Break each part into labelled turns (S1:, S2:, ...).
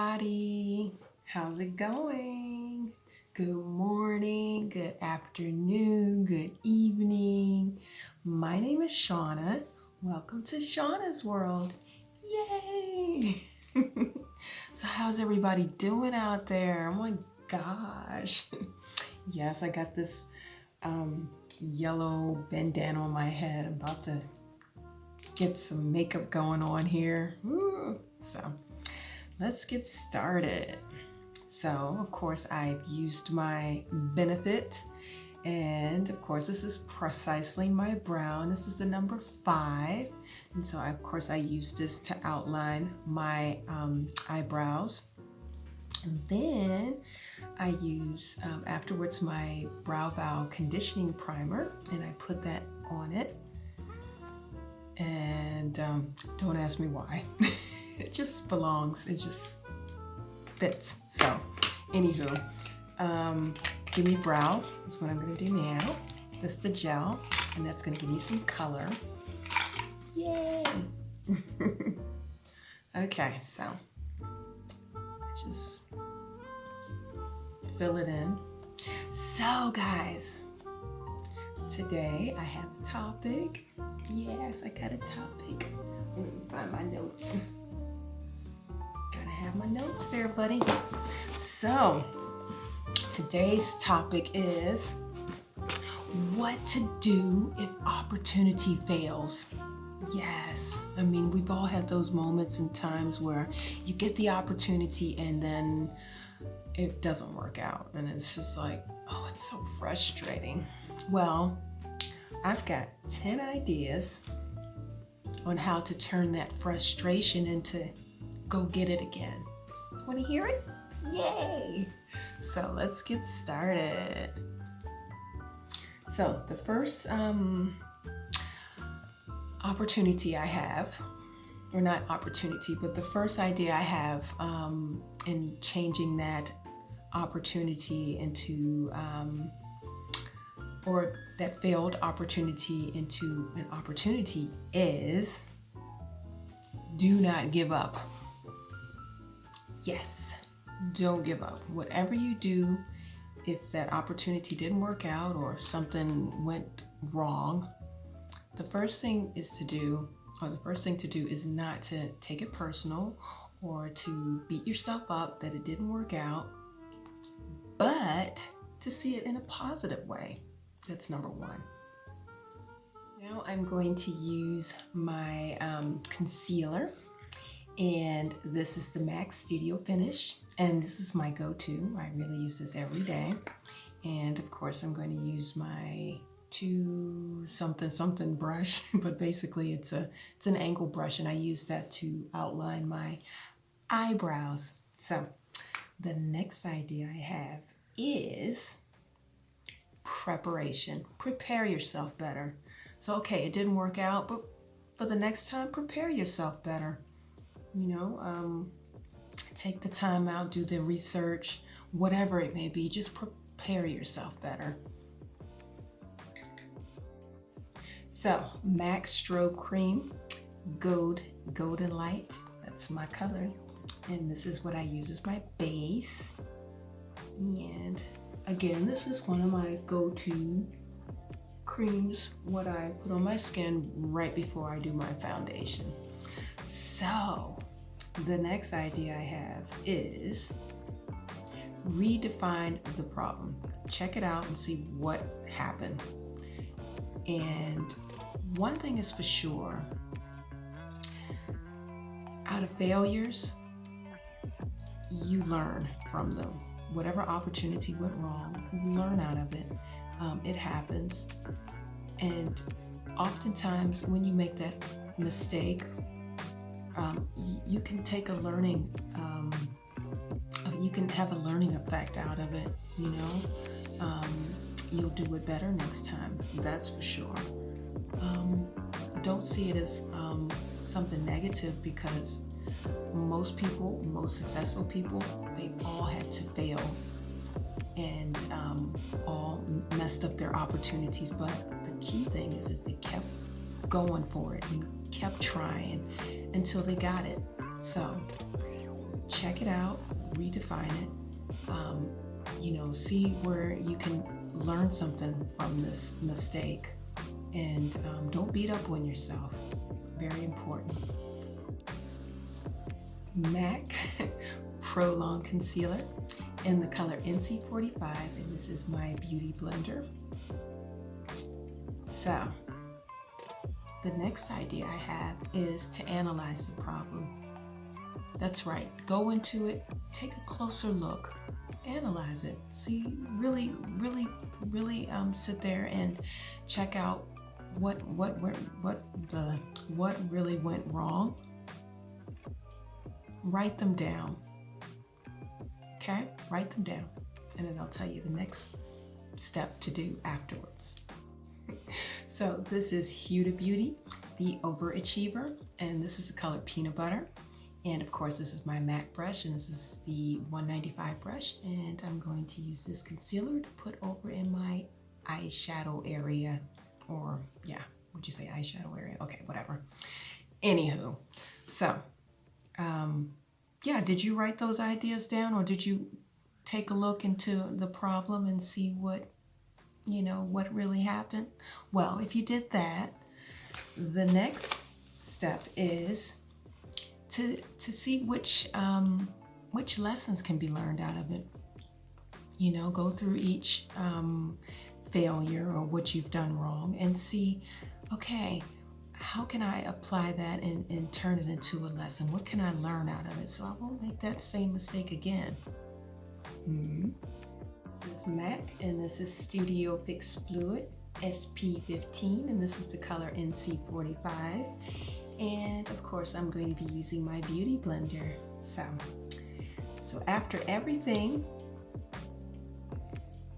S1: everybody. How's it going? Good morning, good afternoon, good evening. My name is Shauna. Welcome to Shauna's World. Yay! So how's everybody doing out there? Oh my gosh. Yes, I got this yellow bandana on my head. I'm about to get some makeup going on here. Woo. So let's get started. So of course I've used my Benefit, and of course this is precisely my brown. This is the number 5, and so of course I use this to outline my eyebrows. And then I use afterwards my Brow Vow conditioning primer, and I put that on it. And don't ask me why. It just belongs. It just fits. So, anywho, Gimme Brow is what I'm going to do now. This is the gel, and that's going to give me some color. Yay! Okay, so just fill it in. So, guys, today I have a topic. Yes, I got a topic. Let me find my notes. Gotta have my notes there, buddy. So, today's topic is what to do if opportunity fails. Yes, I mean, we've all had those moments and times where you get the opportunity and then it doesn't work out. And it's just like, oh, it's so frustrating. Well, I've got 10 ideas on how to turn that frustration into go get it again. Want to hear it? Yay! So let's get started. So the first opportunity I have, or not opportunity, but the first idea I have in changing that opportunity into or that failed opportunity into an opportunity is do not give up. Yes, don't give up. Whatever you do, if that opportunity didn't work out or something went wrong, the first thing to do is not to take it personal or to beat yourself up that it didn't work out, but to see it in a positive way. That's number 1. Now I'm going to use my concealer, and this is the MAC Studio Finish, and this is my go-to. I really use this every day. And of course I'm going to use my 2 something brush, but basically it's an angle brush, and I use that to outline my eyebrows. So the next idea I have is preparation. Prepare yourself better. So okay, it didn't work out, but for the next time, prepare yourself better. You know, take the time out, do the research, whatever it may be, just prepare yourself better. So MAC Strobe Cream, Golden Light, that's my color. And this is what I use as my base. And again, this is one of my go-to creams, what I put on my skin right before I do my foundation. So the next idea I have is redefine the problem. Check it out and see what happened. And one thing is for sure, out of failures, you learn from them. Whatever opportunity went wrong, you learn out of it. It happens. And oftentimes when you make that mistake, you can take a learning, you can have a learning effect out of it, you know. You'll do it better next time, that's for sure. Don't see it as something negative, because most successful people, they all had to fail and all messed up their opportunities. But the key thing is they kept going for it and kept trying until they got it. So check it out, redefine it, you know, see where you can learn something from this mistake, and don't beat up on yourself. Very important. MAC Pro Long Concealer in the color NC45, and this is my beauty blender. So, the next idea I have is to analyze the problem. That's right, go into it, take a closer look, analyze it, see, really sit there and check out what really went wrong. Write them down. Okay, write them down, and then I'll tell you the next step to do afterwards. So this is Huda Beauty, the Overachiever, and this is the color Peanut Butter. And of course, this is my MAC brush, and this is the 195 brush, and I'm going to use this concealer to put over in my eyeshadow area, or yeah, would you say eyeshadow area? Okay, whatever. Anywho, so yeah, did you write those ideas down, or did you take a look into the problem and see what, you know, what really happened? Well, if you did that, the next step is to see which lessons can be learned out of it. You know, go through each failure or what you've done wrong and see, okay, how can I apply that and turn it into a lesson? What can I learn out of it so I won't make that same mistake again? This is MAC, and this is Studio Fix Fluid SP15, and this is the color NC45. And of course, I'm going to be using my beauty blender. So after everything,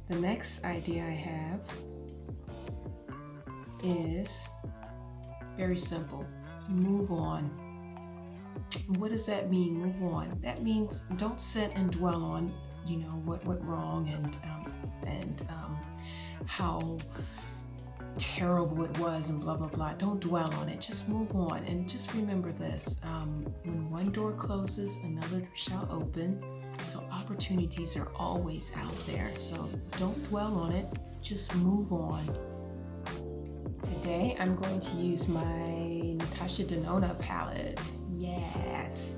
S1: the next idea I have is very simple. Move on. What does that mean, move on? That means don't sit and dwell on, you know, what went wrong and how terrible it was and blah, blah, blah. Don't dwell on it. Just move on. And just remember this. When one door closes, another shall open. So opportunities are always out there. So don't dwell on it. Just move on. Today, I'm going to use my Natascha Denona palette. Yes.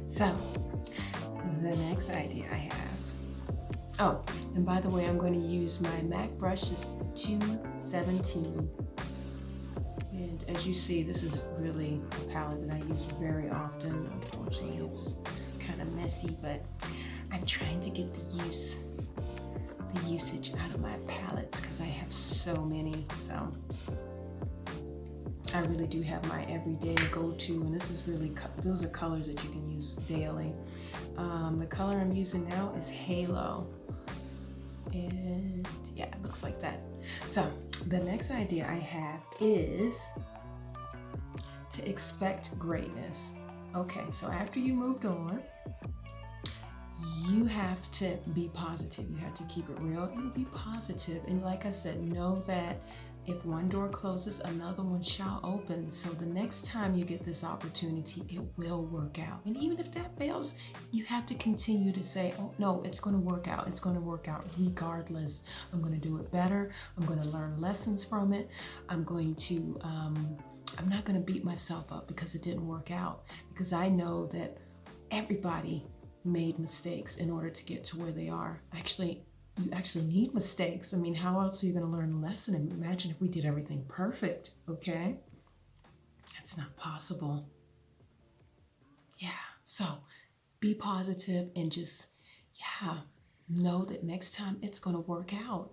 S1: So, the next idea I have. Oh, and by the way, I'm going to use my MAC brush. This is the 217. And as you see, this is really a palette that I use very often. Unfortunately, it's kind of messy, but I'm trying to get the usage out of my palettes because I have so many. So I really do have my everyday go-to, and this is really, those are colors that you can use daily. The color I'm using now is Halo, and yeah, it looks like that. So the next idea I have is to expect greatness. Okay, so after you moved on, you have to be positive. You have to keep it real and be positive. And like I said, know that if one door closes, another one shall open. So the next time you get this opportunity, it will work out. And even if that fails, you have to continue to say, oh no, it's going to work out. It's going to work out regardless. I'm going to do it better. I'm going to learn lessons from it. I'm not going to beat myself up because it didn't work out, because I know that everybody made mistakes in order to get to where they are. You actually need mistakes. I mean, how else are you going to learn a lesson? And imagine if we did everything perfect, okay? That's not possible. Yeah, so be positive and just, know that next time it's going to work out.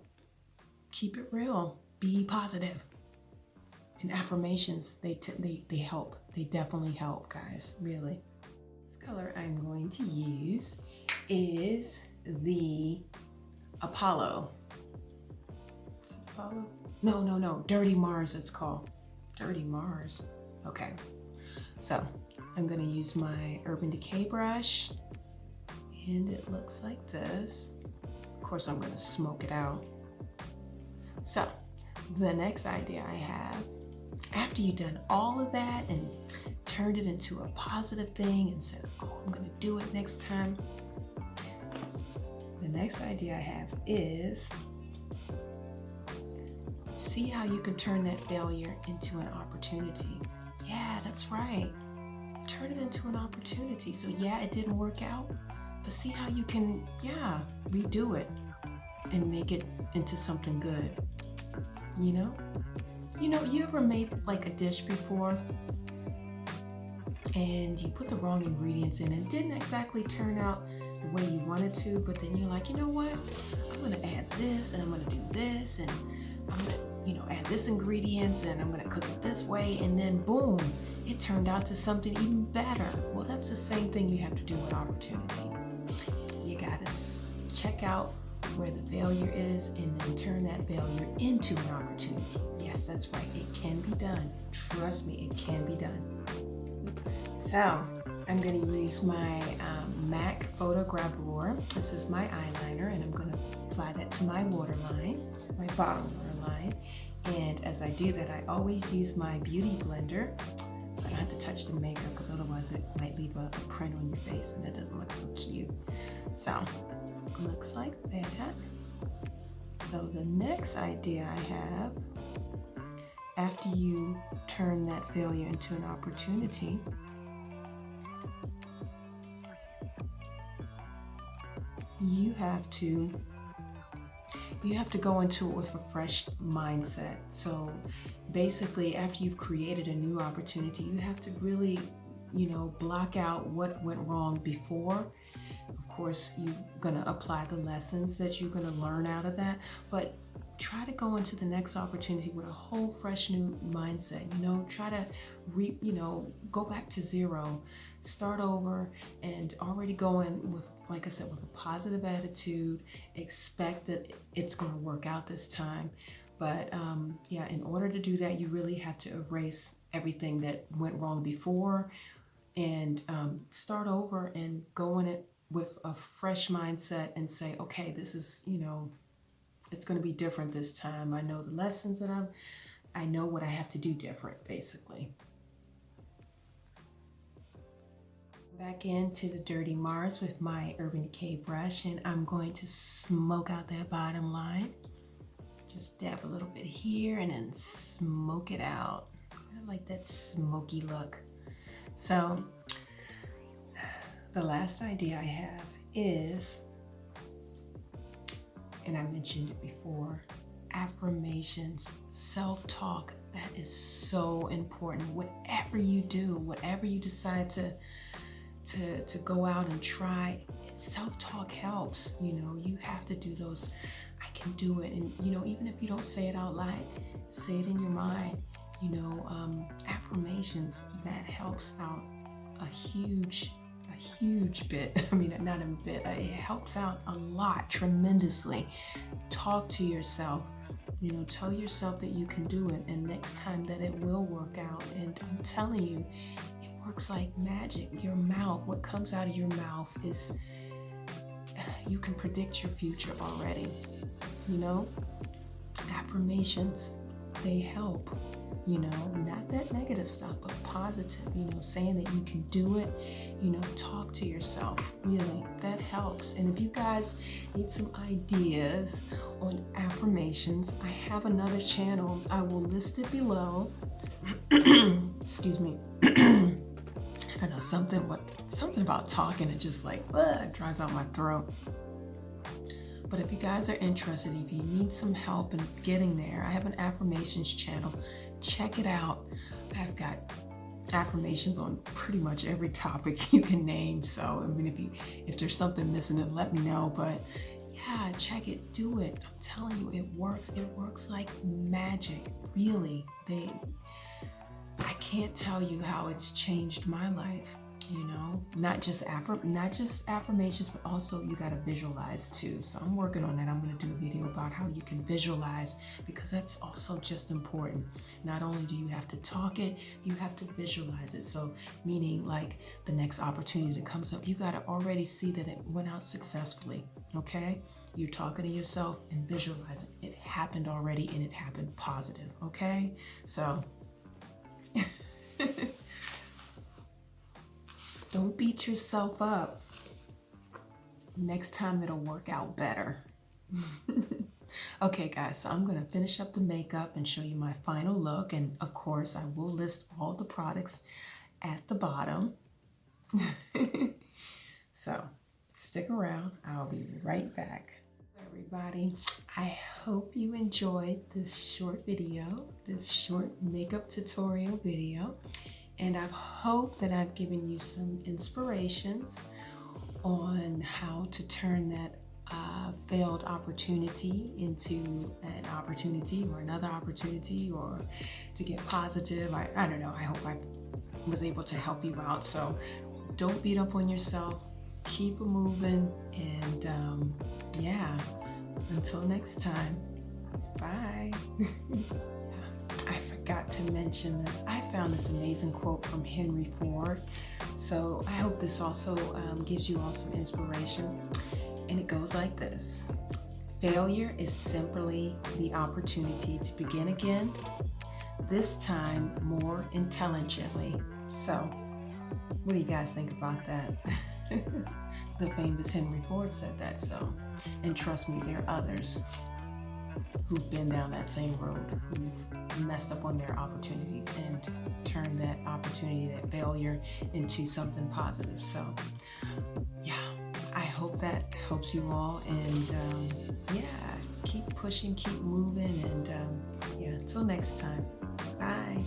S1: Keep it real. Be positive. And affirmations, they help. They definitely help, guys, really. This color I'm going to use is the Apollo. Is it Apollo? No. Dirty Mars, it's called. Dirty Mars. Okay. So I'm going to use my Urban Decay brush, and it looks like this. Of course, I'm going to smoke it out. So the next idea I have after you've done all of that and turned it into a positive thing and said, oh, I'm gonna do it next time, the next idea I have is see how you can turn that failure into an opportunity. Yeah, that's right. Turn it into an opportunity. So yeah, it didn't work out, but see how you can, redo it and make it into something good. You know, you ever made like a dish before and you put the wrong ingredients in and it didn't exactly turn out the way you wanted to, but then you're like, you know what? I'm gonna add this and I'm gonna do this and I'm gonna, add this ingredients and I'm gonna cook it this way, and then boom, it turned out to something even better. Well, that's the same thing you have to do with opportunity. You gotta check out where the failure is and then turn that failure into an opportunity. Yes, that's right. It can be done. Trust me, it can be done. So I'm going to use my MAC Photo Gravure. This is my eyeliner, and I'm going to apply that to my waterline, my bottom waterline. And as I do that, I always use my beauty blender, so I don't have to touch the makeup, because otherwise it might leave a print on your face, and that doesn't look so cute. So looks like that. So the next idea I have, after you turn that failure into an opportunity, you have to go into it with a fresh mindset. So basically, after you've created a new opportunity, you have to really, block out what went wrong before. Of course, you're gonna apply the lessons that you're gonna learn out of that, but try to go into the next opportunity with a whole fresh new mindset. Try to go back to zero, start over, and already go in with, like I said, with a positive attitude. Expect that it's gonna work out this time. But in order to do that, you really have to erase everything that went wrong before and start over and go in it with a fresh mindset and say, okay, this is, it's going to be different this time. I know the lessons that I know what I have to do different, basically. Back into the Dirty Mars with my Urban Decay brush, and I'm going to smoke out that bottom line. Just dab a little bit here and then smoke it out. I like that smoky look. So the last idea I have is, and I mentioned it before, affirmations, self-talk. That is so important. Whatever you do, whatever you decide to go out and try, self-talk helps. You have to do those, I can do it. And even if you don't say it out loud, say it in your mind. Affirmations, that helps out a huge bit. I mean, not a bit, it helps out a lot, tremendously. Talk to yourself, tell yourself that you can do it, and next time that it will work out. And I'm telling you, it works like magic. Your mouth, what comes out of your mouth is, you can predict your future already. Affirmations, they help. Not that negative stuff, but positive, saying that you can do it, talk to yourself, really, that helps. And if you guys need some ideas on affirmations, I have another channel. I will list it below. Excuse me. I don't know, something about talking, it just like, dries out my throat. But if you guys are interested, if you need some help in getting there, I have an affirmations channel. Check it out. I've got affirmations on pretty much every topic you can name. So, I mean, if there's something missing, then let me know. But yeah, check it, do it. I'm telling you, it works. It works like magic. Really. I can't tell you how it's changed my life. Not just affirmations, but also you got to visualize too. So I'm working on that. I'm going to do a video about how you can visualize, because that's also just important. Not only do you have to talk it, you have to visualize it. So meaning, like, the next opportunity that comes up, you got to already see that it went out successfully. Okay? You're talking to yourself and visualizing. It happened already, and it happened positive. Okay? So don't beat yourself up. Next time it'll work out better. Okay guys, so I'm gonna finish up the makeup and show you my final look, and of course I will list all the products at the bottom. So stick around, I'll be right back. Everybody, I hope you enjoyed this short video, this short makeup tutorial video, and I hope that I've given you some inspirations on how to turn that failed opportunity into an opportunity or another opportunity, or to get positive. I don't know, I hope I was able to help you out. So don't beat up on yourself, keep it moving, and yeah, until next time, bye. I forgot to mention this. I found this amazing quote from Henry Ford, so I hope this also gives you all some inspiration. And it goes like this: failure is simply the opportunity to begin again, this time more intelligently. So, what do you guys think about that? The famous Henry Ford said that, so, and trust me, there are others who've been down that same road, who've messed up on their opportunities and turned that opportunity, that failure, into something positive. So, yeah, I hope that helps you all, and yeah, keep pushing, keep moving, and yeah, until next time, bye.